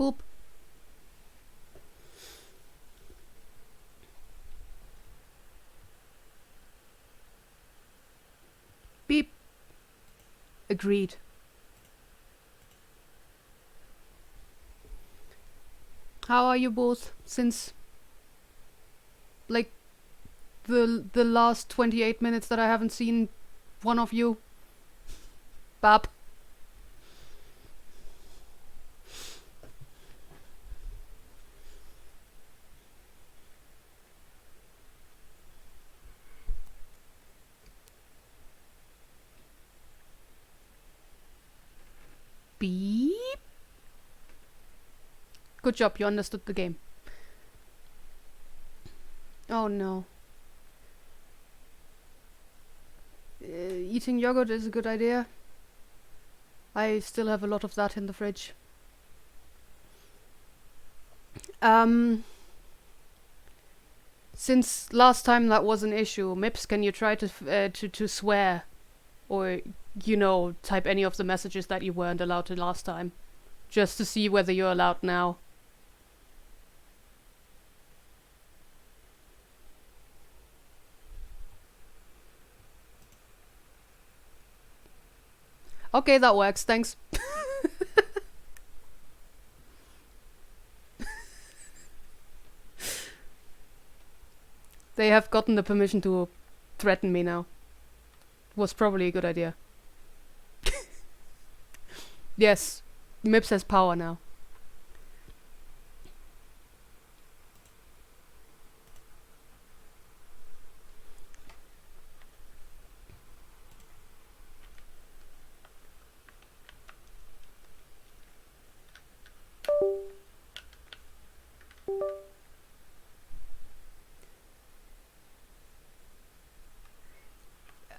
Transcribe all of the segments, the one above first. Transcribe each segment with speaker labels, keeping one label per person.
Speaker 1: Boop. Beep. Agreed. How are you both since, like, the last 28 minutes that I haven't seen one of you? Bab. Beep. Good job, you understood the game. Oh no. Eating yogurt is a good idea. I still have a lot of that in the fridge. Since last time that was an issue, Mips, can you try to swear, or type any of the messages that you weren't allowed to last time, just to see whether you're allowed now. Okay, that works. Thanks. They have gotten the permission to threaten me now. Was probably a good idea. Yes, Mips has power now.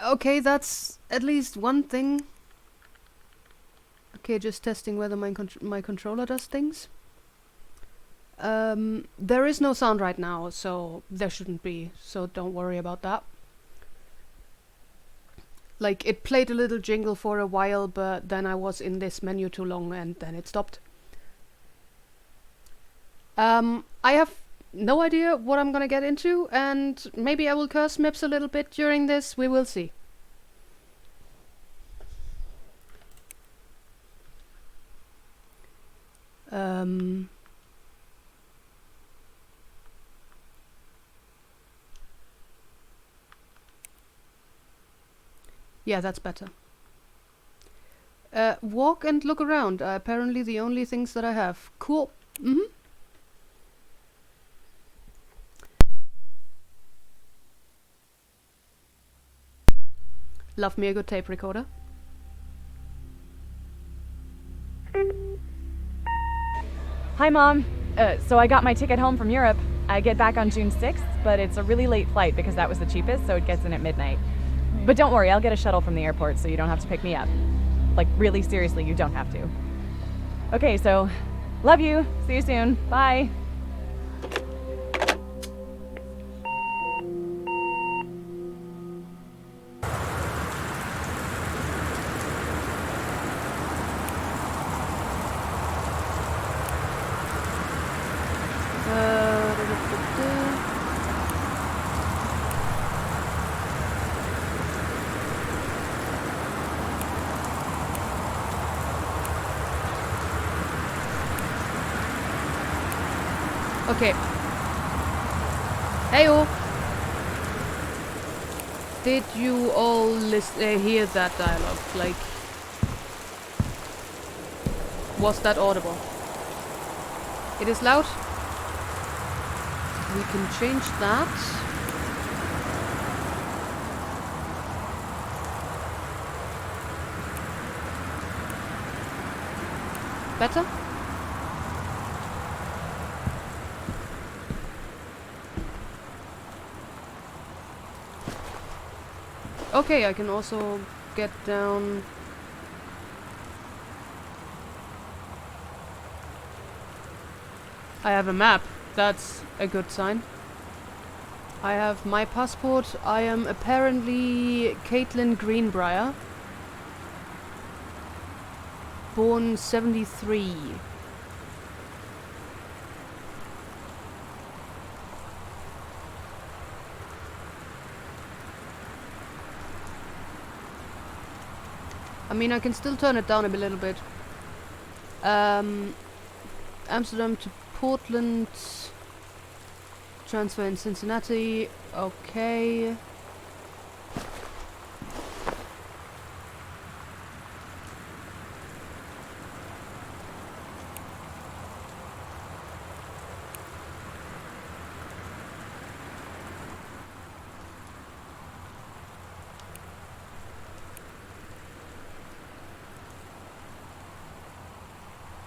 Speaker 1: Okay, that's at least one thing. Okay, just testing whether my controller does things. There is no sound right now, so there shouldn't be, so don't worry about that. Like, it played a little jingle for a while, but then I was in this menu too long and then it stopped. I have no idea what I'm gonna get into, and maybe I will curse Mips a little bit during this, we will see. Yeah, that's better. Walk and look around are apparently the only things that I have. Cool. Mm-hmm. Love me a good tape recorder.
Speaker 2: Hi, Mom. So I got my ticket home from Europe. I get back on June 6th, but it's a really late flight because that was the cheapest, so it gets in at midnight. But don't worry, I'll get a shuttle from the airport so you don't have to pick me up. Like, really seriously, you don't have to. Okay, so love you. See you soon. Bye.
Speaker 1: Okay. Heyo! Did you all hear that dialogue? Like, was that audible? It is loud. We can change that. Better? Okay, I can also get down. I have a map. That's a good sign. I have my passport. I am apparently Caitlin Greenbrier. Born 73. I mean, I can still turn it down a little bit. Amsterdam to Portland. Transfer in Cincinnati. Okay.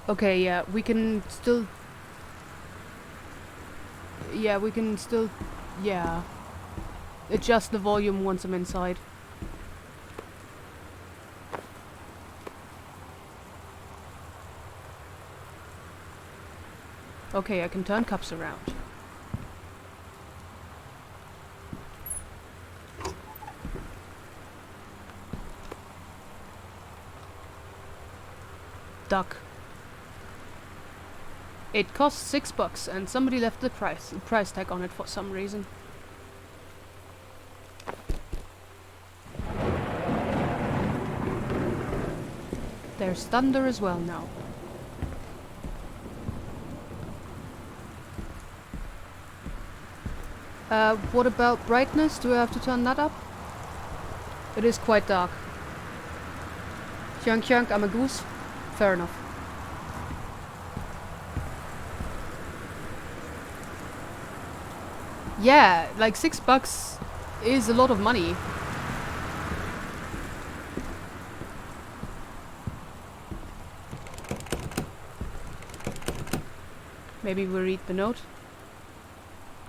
Speaker 1: Okay, yeah, we can still... Yeah, we can still... Yeah. Adjust the volume once I'm inside. Okay, I can turn cups around. Duck. It costs $6 and somebody left the price tag on it for some reason. There's thunder as well now. What about brightness? Do I have to turn that up? It is quite dark. Chunk chunk, I'm a goose. Fair enough. Yeah, like $6 is a lot of money. Maybe we'll read the note.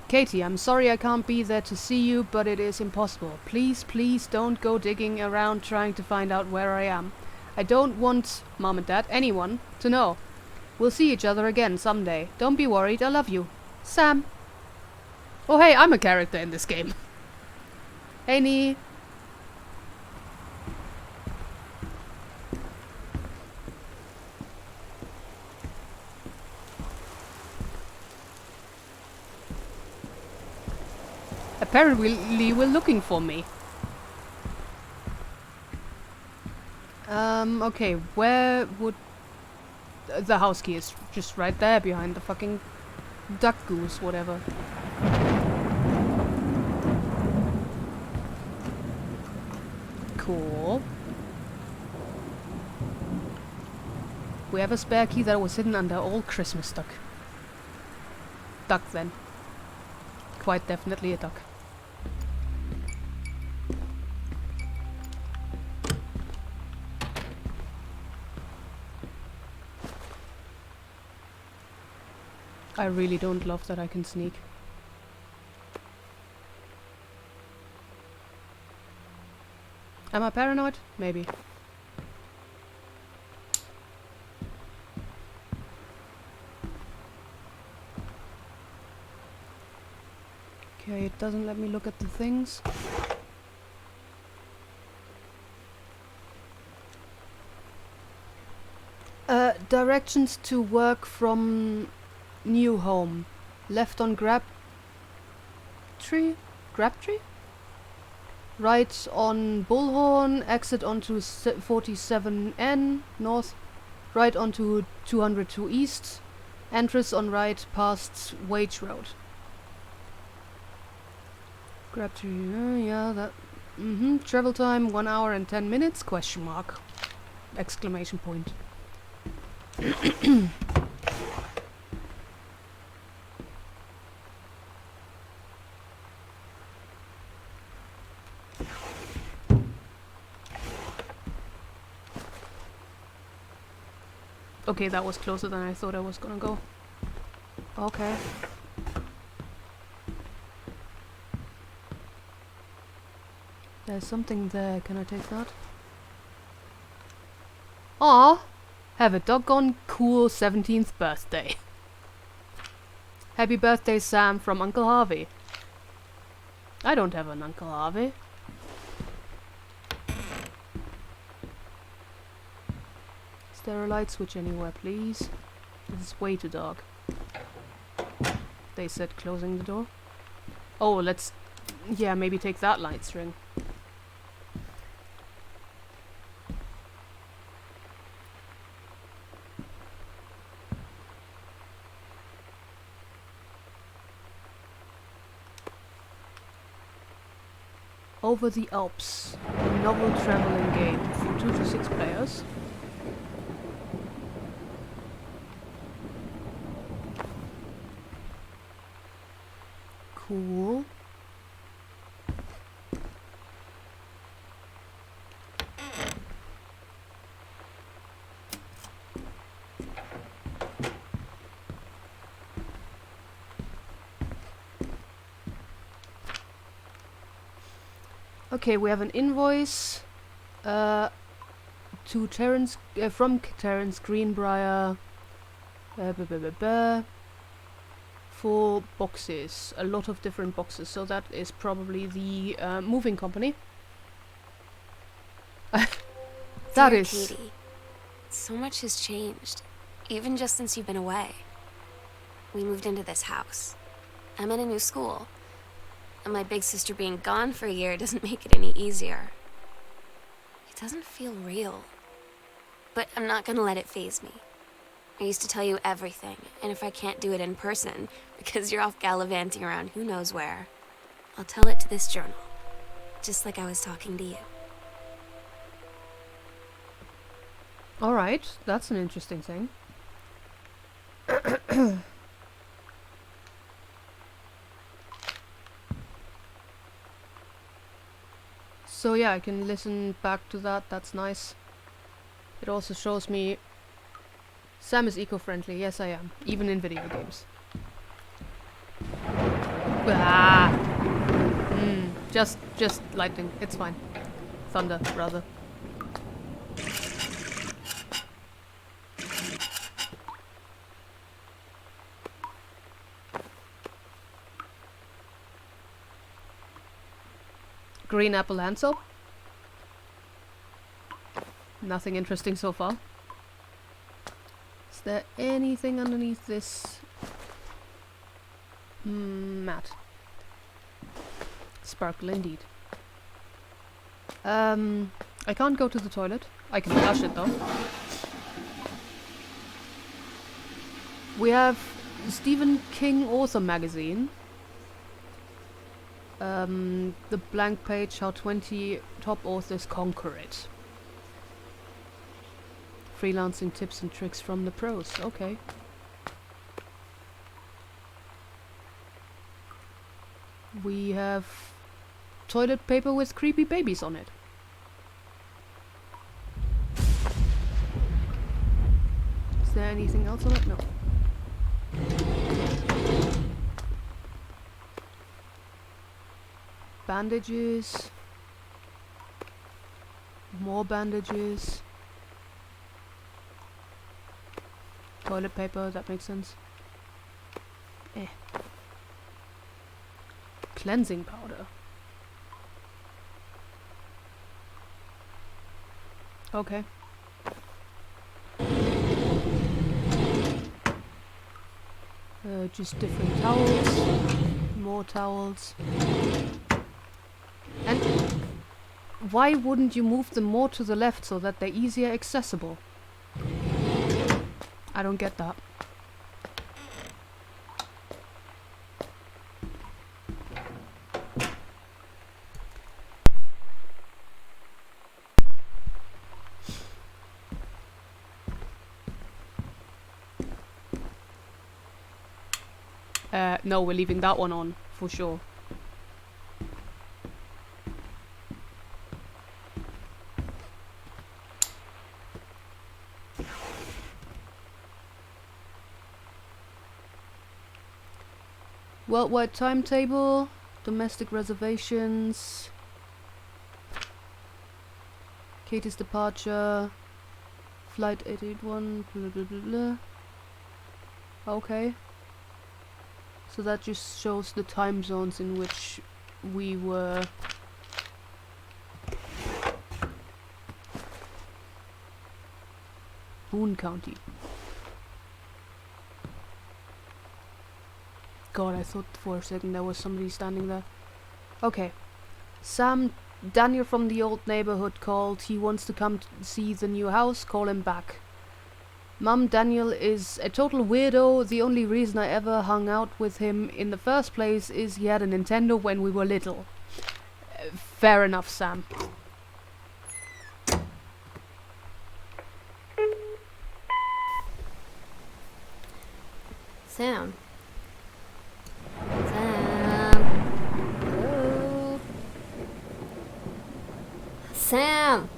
Speaker 1: Katie, I'm sorry I can't be there to see you, but it is impossible. Please, please don't go digging around trying to find out where I am. I don't want Mom and Dad, anyone, to know. We'll see each other again someday. Don't be worried, I love you. Sam. Oh hey, I'm a character in this game. Hey Nee. Apparently we're looking for me. Okay, where would... the house key is just right there behind the fucking duck goose, whatever. Cool. We have a spare key that was hidden under old Christmas duck. Duck then. Quite definitely a duck. I really don't love that I can sneak. Am I paranoid? Maybe. Okay, it doesn't let me look at the things. Directions to work from new home. Left on Grabtree? Right on Bullhorn, exit onto 47N north, right onto 202 east, entrance on right past Wage Road. Grabtree, yeah, that... Travel time 1 hour and 10 minutes, question mark. Exclamation point. Okay, that was closer than I thought I was gonna go. Okay. There's something there. Can I take that? Aw! Have a doggone cool 17th birthday. Happy birthday, Sam, from Uncle Harvey. I don't have an Uncle Harvey. Is there a light switch anywhere, please? This is way too dark. They said closing the door. Oh, let's... yeah, maybe take that light string. Over the Alps, a novel traveling game for 2 to 6 players. Cool. Okay, we have an invoice to Terence from Terence Greenbrier. For boxes, a lot of different boxes. So that is probably the moving company. That
Speaker 3: Dear
Speaker 1: is.
Speaker 3: Katie, so much has changed, even just since you've been away. We moved into this house. I'm in a new school. And my big sister being gone for a year doesn't make it any easier. It doesn't feel real. But I'm not gonna let it faze me. I used to tell you everything, and if I can't do it in person, because you're off gallivanting around who knows where, I'll tell it to this journal. Just like I was talking to you.
Speaker 1: Alright, that's an interesting thing. So yeah, I can listen back to that, that's nice. It also shows me Sam is eco-friendly, yes I am, even in video games. Ah! Just lightning, it's fine. Thunder, rather. Green apple hand soap. Nothing interesting so far. Is there anything underneath this mat? Sparkle indeed. I can't go to the toilet. I can flush it though. We have Stephen King author magazine. The blank page, how 20 top authors conquer it. Freelancing tips and tricks from the pros. Okay. We have toilet paper with creepy babies on it. Is there anything else on it? No. Bandages. More bandages. Toilet paper, that makes sense. Cleansing powder. Okay. Just different towels. More towels. And why wouldn't you move them more to the left so that they're easier accessible? I don't get that. No, we're leaving that one on, for sure. Worldwide timetable, domestic reservations, Katie's departure, flight 881, blah blah blah blah. Okay. So that just shows the time zones in which we were. Boone County. God, I thought for a second there was somebody standing there. Okay. Sam, Daniel from the old neighborhood called. He wants to come see the new house. Call him back. Mum, Daniel is a total weirdo. The only reason I ever hung out with him in the first place is he had a Nintendo when we were little. Fair enough, Sam.
Speaker 3: Sam. Sam. Hello. Sam.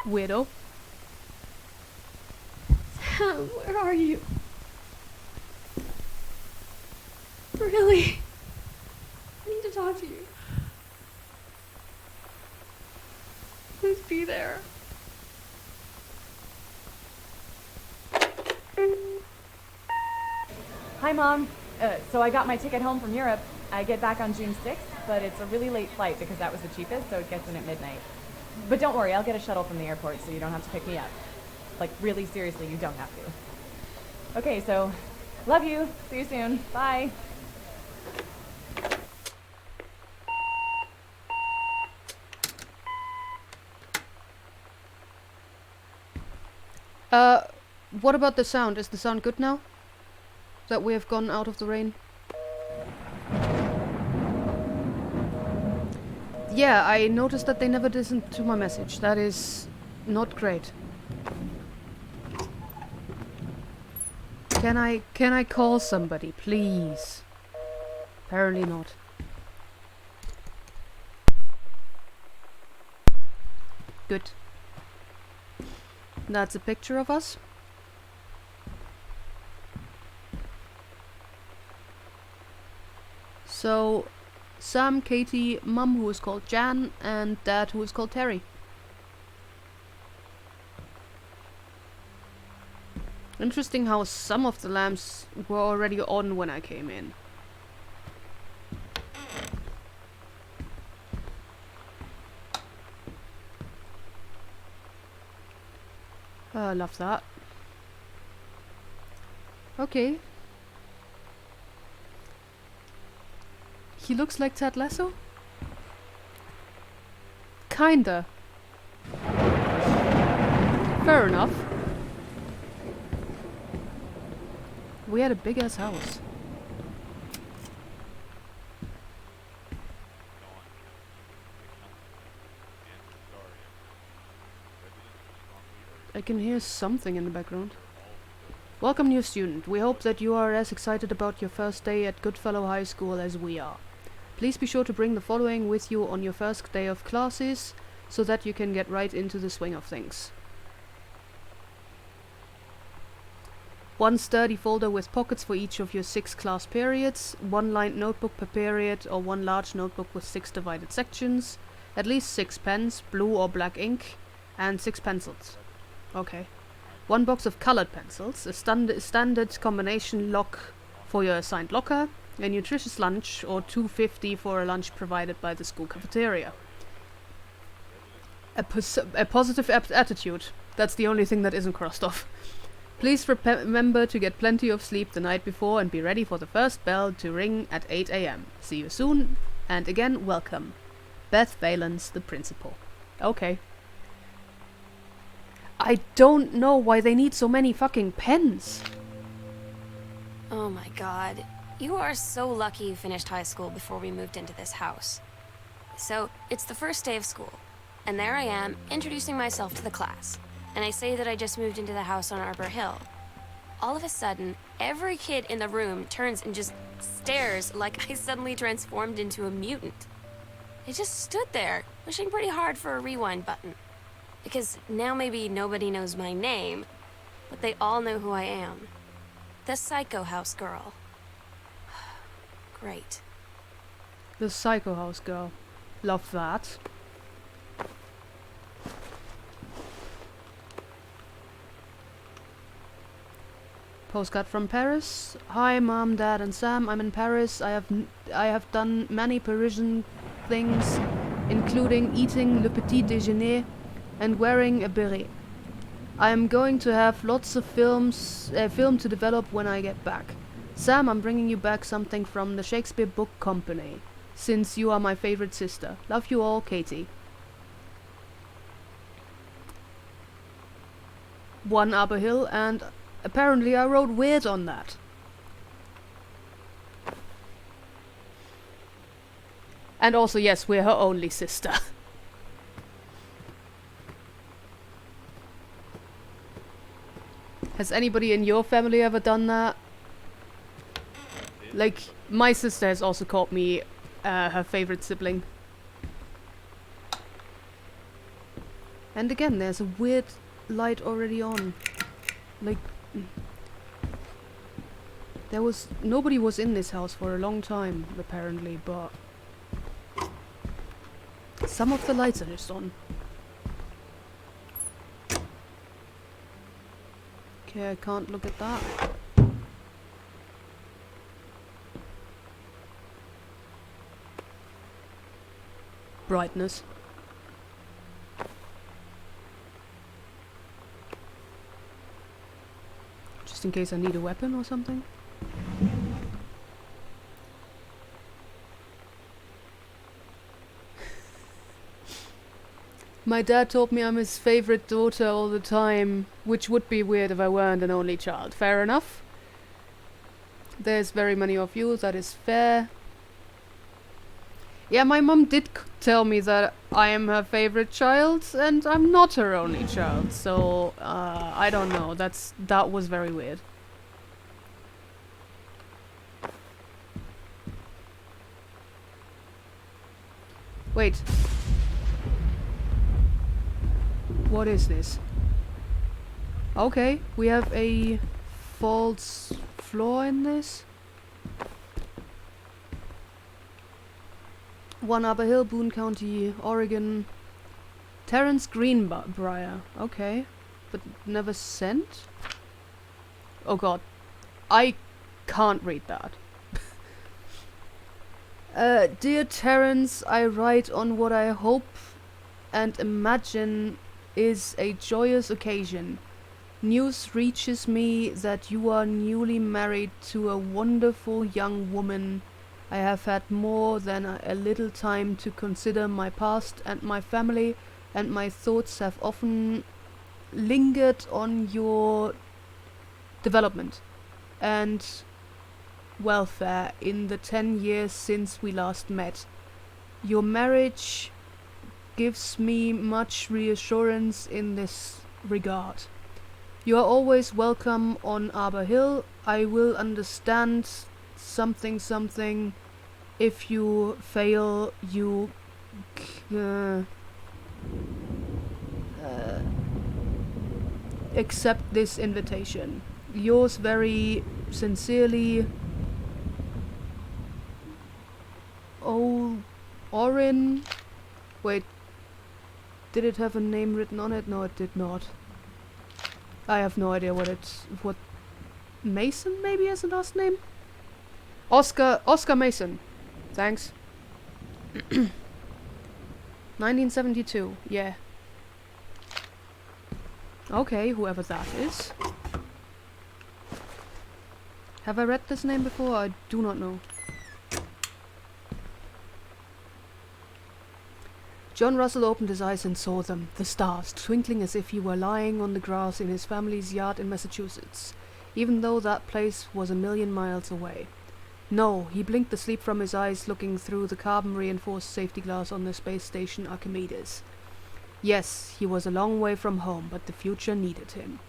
Speaker 1: Weirdo.
Speaker 3: Sam, where are you? Really? I need to talk to you. Please be there.
Speaker 2: Hi, Mom. So I got my ticket home from Europe. I get back on June 6th, but it's a really late flight because that was the cheapest, so it gets in at midnight. But don't worry, I'll get a shuttle from the airport so you don't have to pick me up. Like, really seriously, you don't have to. Okay, so love you. See you soon. Bye.
Speaker 1: What about the sound? Is the sound good now? That we have gone out of the rain? Yeah, I noticed that they never listened to my message. That is not great. Can I call somebody, please? Apparently not. Good. That's a picture of us. So, Sam, Katie, Mum who is called Jan, and Dad who is called Terry. Interesting how some of the lamps were already on when I came in. I love that. Okay. He looks like Ted Lasso? Kinda. Fair enough. We had a big ass house. I can hear something in the background. Welcome, new student. We hope that you are as excited about your first day at Goodfellow High School as we are. Please be sure to bring the following with you on your first day of classes, so that you can get right into the swing of things. One sturdy folder with pockets for each of your 6 class periods, one lined notebook per period, or one large notebook with 6 divided sections, at least 6 pens, blue or black ink, and 6 pencils. Okay. One box of colored pencils, a standard combination lock for your assigned locker, a nutritious lunch, or $2.50 for a lunch provided by the school cafeteria. A positive attitude. That's the only thing that isn't crossed off. Please remember to get plenty of sleep the night before and be ready for the first bell to ring at 8 AM. See you soon, and again, welcome. Beth Valens, the principal. Okay. I don't know why they need so many fucking pens.
Speaker 3: Oh my god. You are so lucky you finished high school before we moved into this house. So, it's the first day of school, and there I am, introducing myself to the class. And I say that I just moved into the house on Arbor Hill. All of a sudden, every kid in the room turns and just stares like I suddenly transformed into a mutant. I just stood there, wishing pretty hard for a rewind button. Because now maybe nobody knows my name, but they all know who I am. The Psycho House girl. Great.
Speaker 1: The Psycho House girl. Love that. Postcard from Paris. Hi, Mom, Dad, and Sam. I'm in Paris. I have done many Parisian things, including eating le petit déjeuner and wearing a beret. I am going to have lots of film to develop when I get back. Sam, I'm bringing you back something from the Shakespeare Book Company, since you are my favorite sister. Love you all, Katie. 1 Arbor Hill, and apparently I wrote weird on that. And also, yes, we're her only sister. Has anybody in your family ever done that? Like, my sister has also called me her favorite sibling. And again, there's a weird light already on. Like, nobody was in this house for a long time, apparently, but some of the lights are just on. Okay, I can't look at that. Brightness. Just in case I need a weapon or something. My dad told me I'm his favorite daughter all the time, which would be weird if I weren't an only child. Fair enough. There's very many of you, that is fair. Yeah, my mum did tell me that I am her favorite child, and I'm not her only child, so, I don't know. That was very weird. Wait. What is this? Okay, we have a false floor in this. 1 Arbor Hill, Boone County, Oregon. Terrence Greenbrier. Okay. But never sent? Oh god. I can't read that. Dear Terrence, I write on what I hope and imagine is a joyous occasion. News reaches me that you are newly married to a wonderful young woman. I have had more than a little time to consider my past and my family, and my thoughts have often lingered on your development and welfare in the 10 years since we last met. Your marriage gives me much reassurance in this regard. You are always welcome on Arbor Hill. I will understand something. If you fail, you accept this invitation. Yours very sincerely, Orin. Wait, did it have a name written on it? No, it did not. I have no idea what Mason maybe as a last name? Oscar Mason. Thanks. 1972, yeah. Okay, whoever that is. Have I read this name before? I do not know. John Russell opened his eyes and saw them, the stars, twinkling as if he were lying on the grass in his family's yard in Massachusetts, even though that place was a million miles away. No, he blinked the sleep from his eyes, looking through the carbon-reinforced safety glass on the space station Archimedes. Yes, he was a long way from home, but the future needed him.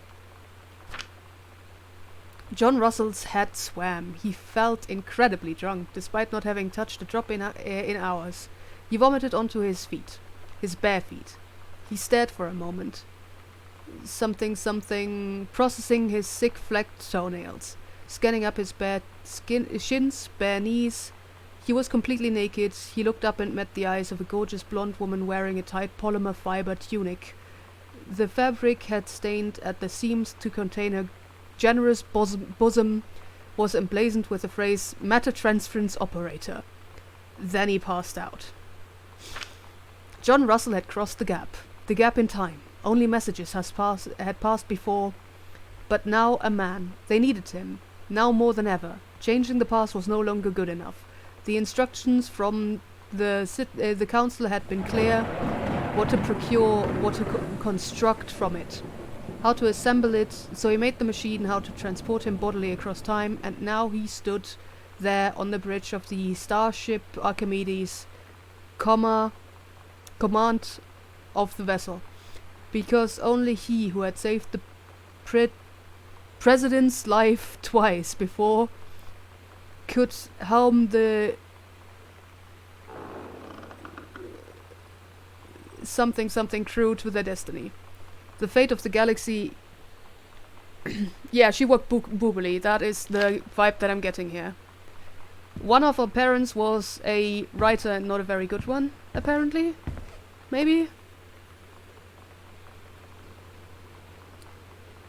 Speaker 1: John Russell's head swam. He felt incredibly drunk, despite not having touched a drop in hours. He vomited onto his feet, his bare feet. He stared for a moment. Something, processing his sick flecked toenails, scanning up his bare shins, bare knees. He was completely naked. He looked up and met the eyes of a gorgeous blonde woman wearing a tight polymer fiber tunic. The fabric had stained at the seams to contain her generous bosom, was emblazoned with the phrase matter transference operator. Then he passed out. John Russell had crossed the gap in time. Only messages had passed before, but now a man. They needed him, now more than ever. Changing the past was no longer good enough. The instructions from the council had been clear: what to procure, what to construct from it, how to assemble it. So he made the machine, how to transport him bodily across time, and now he stood there on the bridge of the starship Archimedes, command of the vessel, because only he who had saved the president's life twice before could helm the something crew to their destiny. The fate of the galaxy. Yeah, she worked boobily. That is the vibe that I'm getting here. One of her parents was a writer and not a very good one, apparently. Maybe?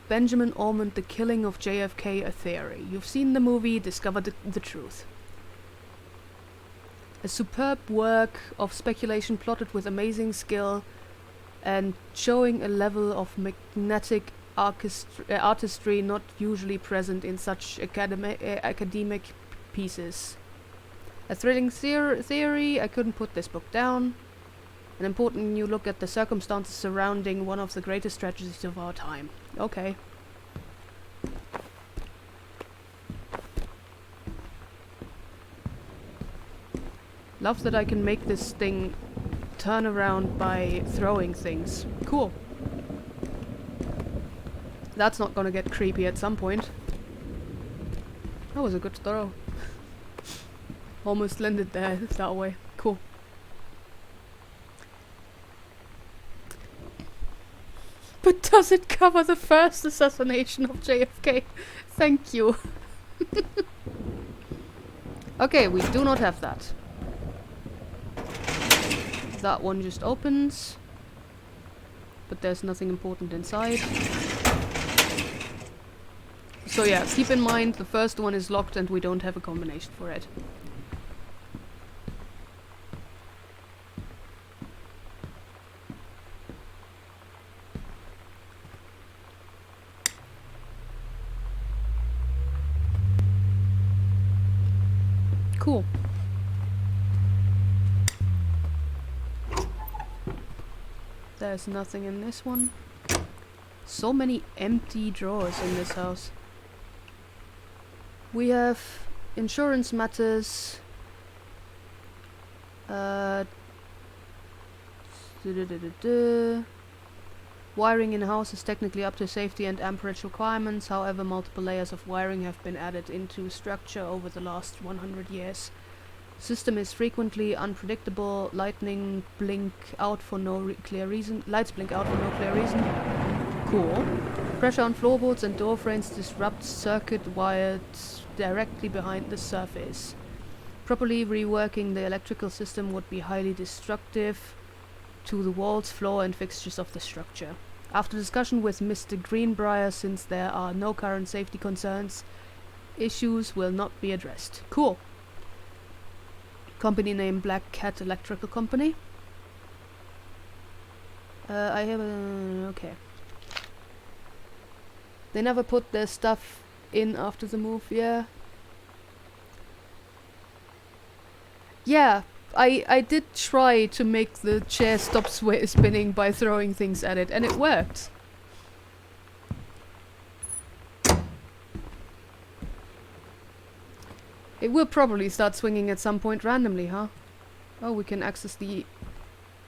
Speaker 1: Benjamin Ormond, The Killing of JFK, A Theory. You've seen the movie, discovered the truth. A superb work of speculation plotted with amazing skill and showing a level of magnetic artistry not usually present in such academic pieces. A thrilling theory, I couldn't put this book down. An important new look at the circumstances surrounding one of the greatest tragedies of our time. Okay. Love that I can make this thing turn around by throwing things. Cool. That's not gonna get creepy at some point. That was a good throw. Almost landed there that way. Cool. But does it cover the first assassination of JFK? Thank you. Okay, we do not have that. That one just opens. But there's nothing important inside. So yeah, keep in mind the first one is locked and we don't have a combination for it. Cool. There's nothing in this one. So many empty drawers in this house. We have insurance matters. Wiring in house is technically up to safety and amperage requirements. However, multiple layers of wiring have been added into structure over the last 100 years. System is frequently unpredictable. Lightning blink out for no clear reason. Lights blink out for no clear reason. Cool. Pressure on floorboards and door frames disrupts circuit wires directly behind the surface. Properly reworking the electrical system would be highly destructive to the walls, floor and fixtures of the structure. After discussion with Mr. Greenbrier, since there are no current safety concerns, issues will not be addressed. Cool. Company name Black Cat Electrical Company. I have a... okay. They never put their stuff in after the move, yeah. Yeah, I did try to make the chair stop spinning by throwing things at it, and it worked. It will probably start swinging at some point randomly, huh? Oh, we can access the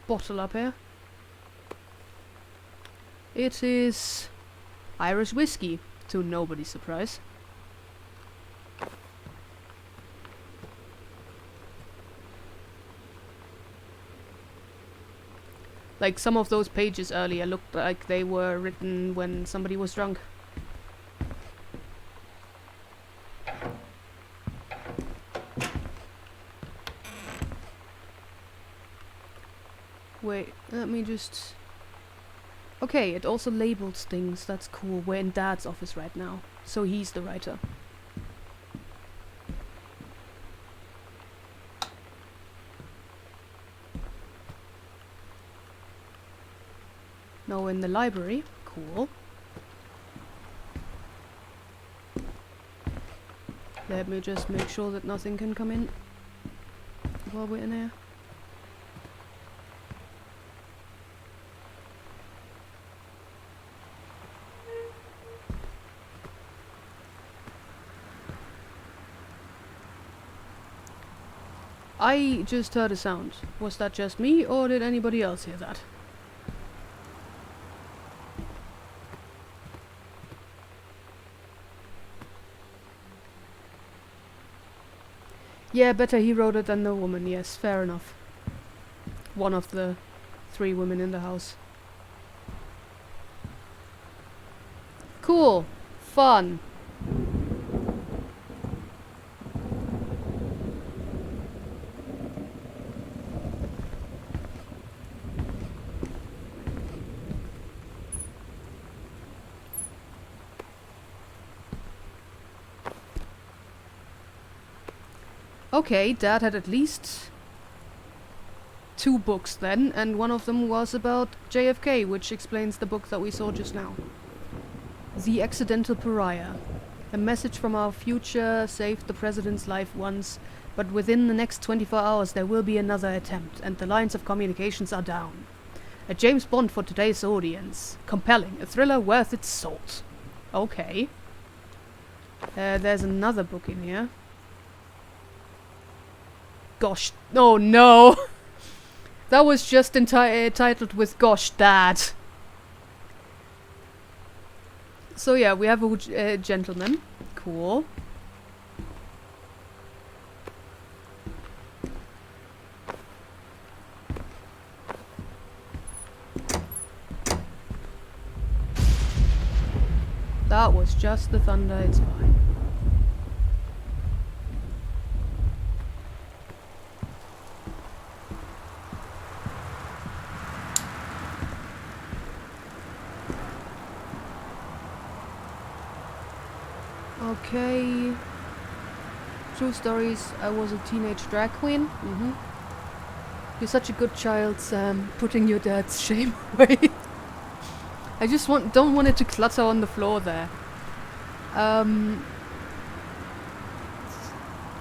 Speaker 1: bottle up here. It is Irish whiskey, to nobody's surprise. Like, some of those pages earlier looked like they were written when somebody was drunk. Wait, let me just... okay, it also labels things, that's cool. We're in Dad's office right now, so he's the writer. No, in the library. Cool. Let me just make sure that nothing can come in while we're in here. I just heard a sound. Was that just me, or did anybody else hear that? Yeah, better he wrote it than the woman, yes, fair enough. One of the 3 women in the house. Cool. Fun. Okay, Dad had at least 2 books then, and one of them was about JFK, which explains the book that we saw just now. The Accidental Pariah. A message from our future saved the president's life once, but within the next 24 hours there will be another attempt, and the lines of communications are down. A James Bond for today's audience. Compelling, a thriller worth its salt. Okay. There's another book in here. Gosh, oh no! That was just titled with Gosh, Dad. So yeah, we have a gentleman. Cool. That was just the thunder, it's fine. Okay. True stories. I was a teenage drag queen. You're such a good child, Sam. Putting your dad's shame away. I just don't want it to clutter on the floor there.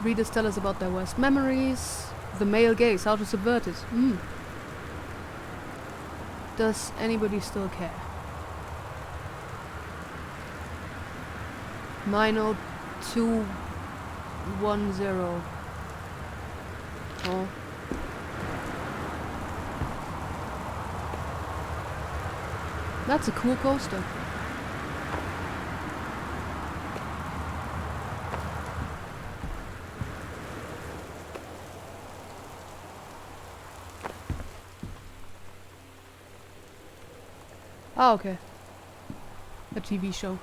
Speaker 1: Readers tell us about their worst memories. The male gaze, how to subvert it. Does anybody still care? 90210. Oh. That's a cool coaster. Ah, okay. A TV show.